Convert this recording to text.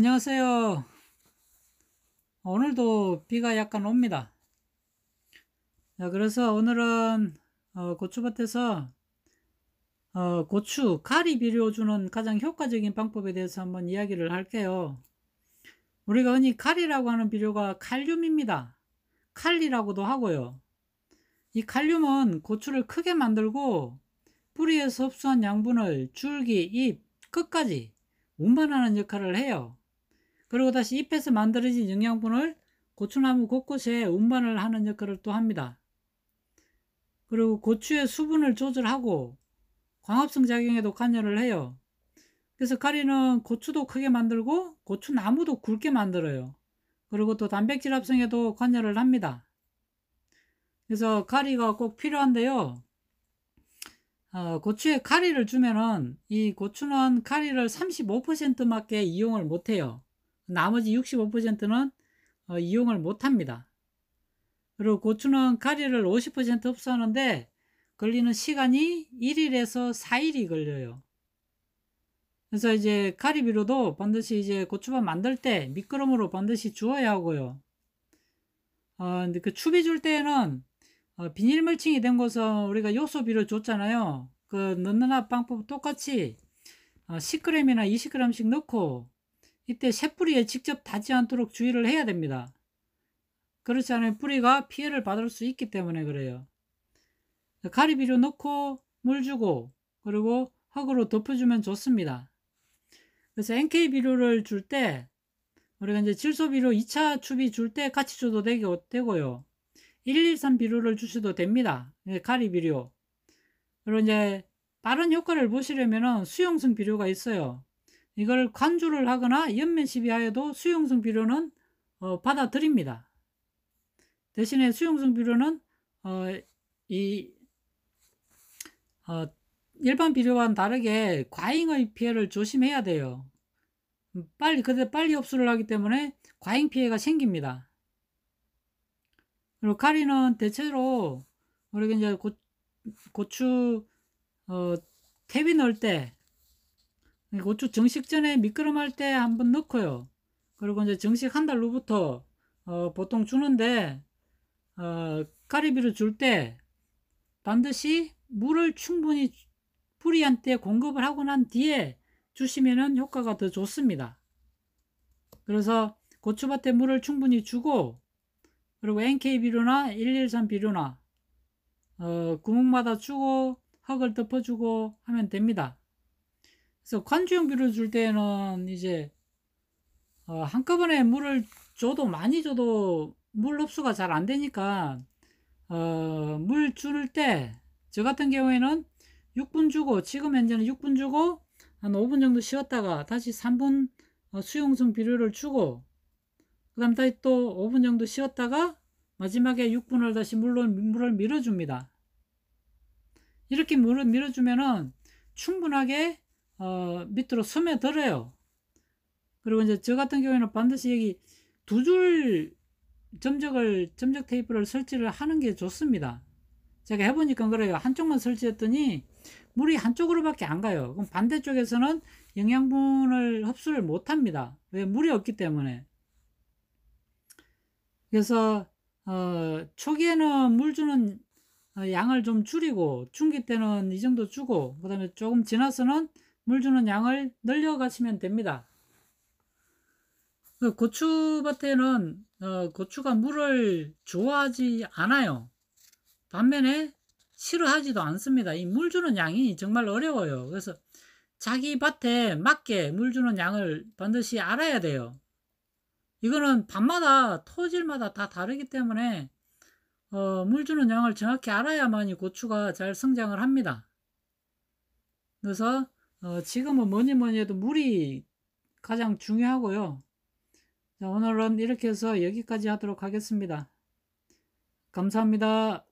안녕하세요. 오늘도 비가 약간 옵니다. 자, 그래서 오늘은 고추밭에서 고추 가리 비료 주는 가장 효과적인 방법에 대해서 한번 이야기를 할게요. 우리가 흔히 가리라고 하는 비료가 칼륨입니다. 칼리라고도 하고요. 이 칼륨은 고추를 크게 만들고 뿌리에서 흡수한 양분을 줄기, 잎, 끝까지 운반하는 역할을 해요. 그리고 다시 잎에서 만들어진 영양분을 고추나무 곳곳에 운반을 하는 역할을 또 합니다. 그리고 고추의 수분을 조절하고 광합성 작용에도 관여를 해요. 그래서 가리는 고추도 크게 만들고 고추나무도 굵게 만들어요. 그리고 또 단백질 합성에도 관여를 합니다. 그래서 가리가 꼭 필요한데요. 고추에 가리를 주면은 이 고추는 가리를 35%밖에 이용을 못해요. 나머지 65%는 이용을 못합니다. 그리고 고추는 가리를 50% 흡수하는데 걸리는 시간이 1일에서 4일이 걸려요. 그래서 이제 가리비료도 반드시 이제 고추밥 만들 때 미끄럼으로 반드시 주어야 하고요. 근데 그 추비 줄 때에는 비닐 멀칭이 된 곳은 우리가 요소비료 줬잖아요. 그 넣는 방법 똑같이 10g이나 20g씩 넣고 이때 새뿌리에 직접 닿지 않도록 주의를 해야 됩니다. 그렇지 않으면 뿌리가 피해를 받을 수 있기 때문에 그래요. 가리비료 넣고 물 주고 그리고 흙으로 덮어주면 좋습니다. 그래서 NK 비료를 줄 때 우리가 이제 질소 비료 2차 추비 줄 때 같이 줘도 되고요. 113 비료를 주셔도 됩니다. 가리 비료. 그리고 이제 빠른 효과를 보시려면 수용성 비료가 있어요. 이걸 관주를 하거나 연면 시비하여도 수용성 비료는 받아들입니다. 대신에 수용성 비료는 이 일반 비료와는 다르게 과잉의 피해를 조심해야 돼요. 빨리 흡수를 하기 때문에 과잉 피해가 생깁니다. 그리고 가리는 대체로 우리가 이제 고추 태비 넣을 때 고추 정식 전에 미끄럼할 때 한번 넣고요. 그리고 이제 정식 한 달 후부터 보통 주는데 가리비를 줄 때 반드시 물을 충분히 뿌리한테 공급을 하고 난 뒤에 주시면 효과가 더 좋습니다. 그래서 고추밭에 물을 충분히 주고 그리고 NK 비료나 113 비료나 구멍마다 주고 흙을 덮어주고 하면 됩니다. 그래서 관주용 비료 줄 때는 이제 한꺼번에 물을 줘도 많이 줘도 물 흡수가 잘 안 되니까 물 줄 때 저 같은 경우에는 6분 주고 지금 현재는 6분 주고 한 5분 정도 쉬었다가 다시 3분 수용성 비료를 주고 그 다음 다시 또 5분 정도 쉬었다가 마지막에 6분을 다시 물을 밀어줍니다. 이렇게 물을 밀어주면은 충분하게 밑으로 스며들어요. 그리고 이제 저 같은 경우에는 반드시 여기 두 줄 점적 테이프를 설치를 하는 게 좋습니다. 제가 해보니까 그래요. 한쪽만 설치했더니 물이 한쪽으로밖에 안 가요. 그럼 반대쪽에서는 영양분을 흡수를 못 합니다. 왜? 물이 없기 때문에. 그래서 초기에는 물 주는 양을 좀 줄이고 중기 때는 이 정도 주고 그 다음에 조금 지나서는 물 주는 양을 늘려가시면 됩니다. 그 고추밭에는 고추가 물을 좋아하지 않아요. 반면에 싫어하지도 않습니다. 이 물 주는 양이 정말 어려워요. 그래서 자기 밭에 맞게 물 주는 양을 반드시 알아야 돼요. 이거는 밭마다 토질마다 다 다르기 때문에 물 주는 양을 정확히 알아야만이 고추가 잘 성장을 합니다. 그래서 지금은 뭐니 해도 물이 가장 중요하고요. 자, 오늘은 이렇게 해서 여기까지 하도록 하겠습니다. 감사합니다.